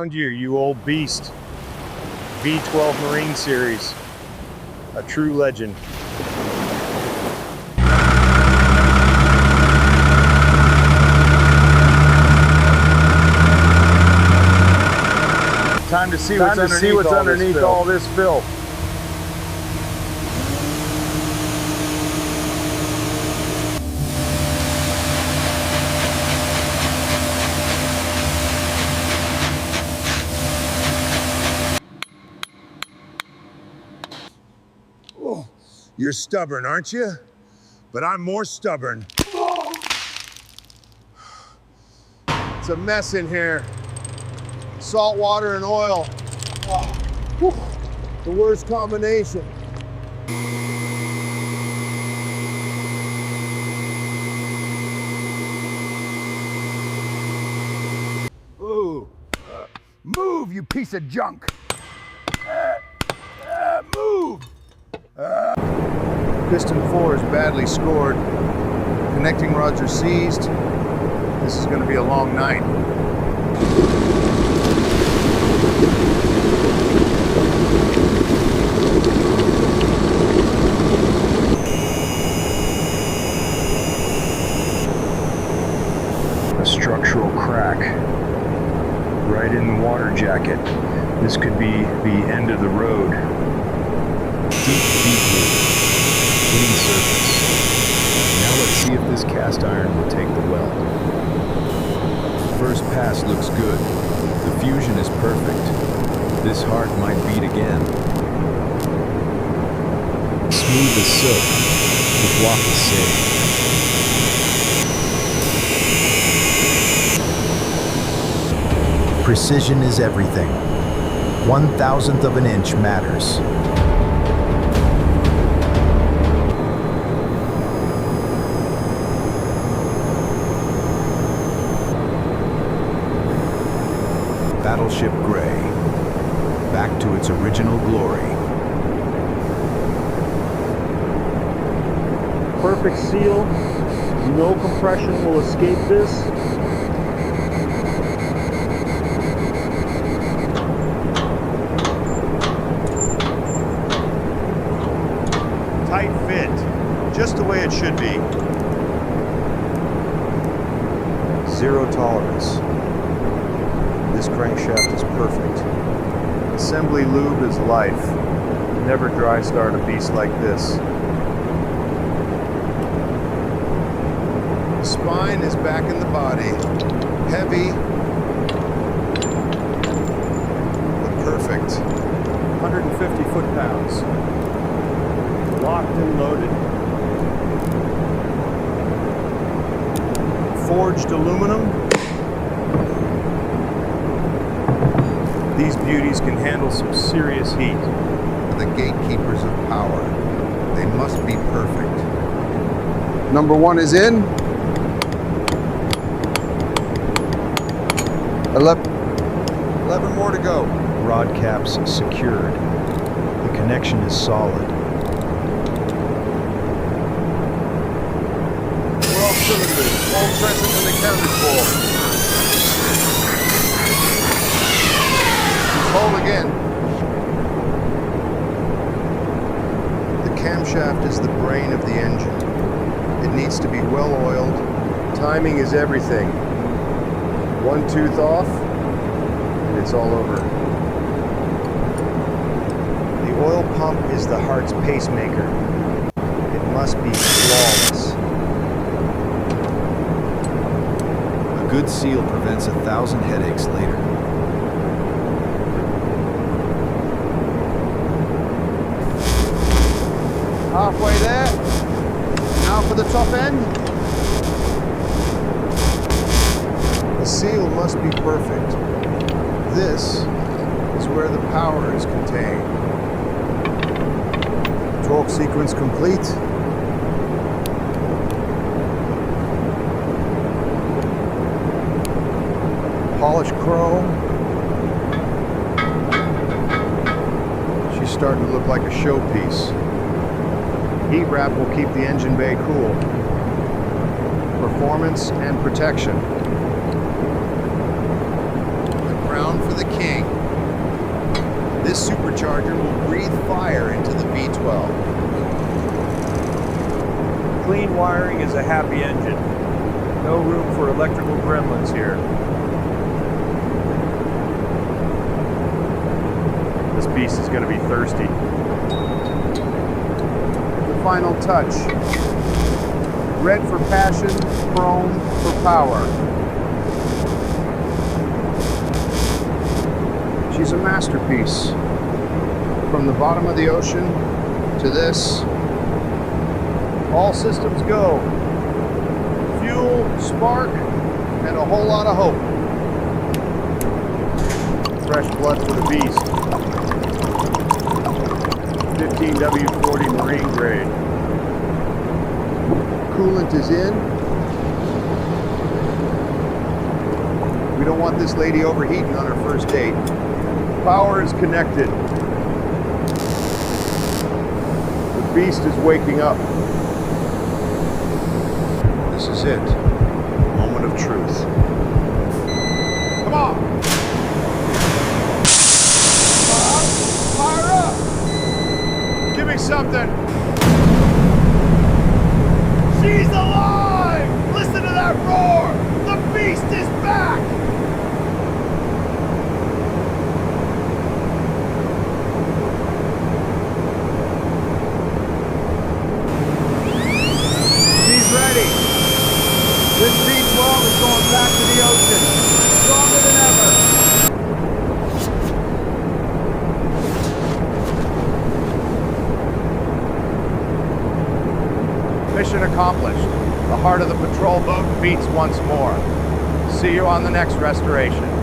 found you, you old beast. V12 Marine Series. A true legend. Time to see what's underneath all this filth. Oh, you're stubborn, aren't you? But I'm more stubborn. It's a mess in here. Salt water and oil. Whew. The worst combination. Ooh. Move, you piece of junk. Move. Piston 4 is badly scored. Connecting rods are seized. This is going to be a long night. A structural crack right in the water jacket. This could be the end of the road. Deep loop, clean surface. Now let's see if this cast iron will take the weld. First pass looks good. The fusion is perfect. This heart might beat again. Smooth as silk. The block is safe. Precision is everything. 1,000th of an inch matters. Battleship Gray, back to its original glory. Perfect seal. No compression will escape this. Tight fit, just the way it should be. Zero tolerance. This crankshaft is perfect. Assembly lube is life. Never dry start a beast like this. The spine is back in the body. Heavy, but perfect. 150 foot-pounds. Locked and loaded. Forged aluminum. These beauties can handle some serious heat. The gatekeepers of power. They must be perfect. Number 1 is in. 11 more to go. Rod caps secured. The connection is solid. 12 cylinders, all present and accounted for. Hold again. The camshaft is the brain of the engine. It needs to be well oiled. Timing is everything. One tooth off, and it's all over. The oil pump is the heart's pacemaker. It must be flawless. A good seal prevents 1,000 headaches later. Halfway there. Now for the top end. The seal must be perfect. This is where the power is contained. Torque sequence complete. Polished chrome. She's starting to look like a showpiece. Heat wrap will keep the engine bay cool. Performance and protection. The crown for the king. This supercharger will breathe fire into the V12. Clean wiring is a happy engine. No room for electrical gremlins here. This beast is going to be thirsty. The final touch. Red for passion, chrome for power. She's a masterpiece. From the bottom of the ocean to this, all systems go. Fuel, spark, and a whole lot of hope. Fresh blood for the beast. 15W40 Marine grade. Coolant is in. We don't want this lady overheating on her first date. Power is connected. The beast is waking up. This is it. Moment of truth. Come on! Fire up! Give me something! She's alive! Listen to that roar! The beast is back! She's ready. This V12 is going back to the ocean, stronger than ever. Mission accomplished. The heart of the patrol boat beats once more. See you on the next restoration.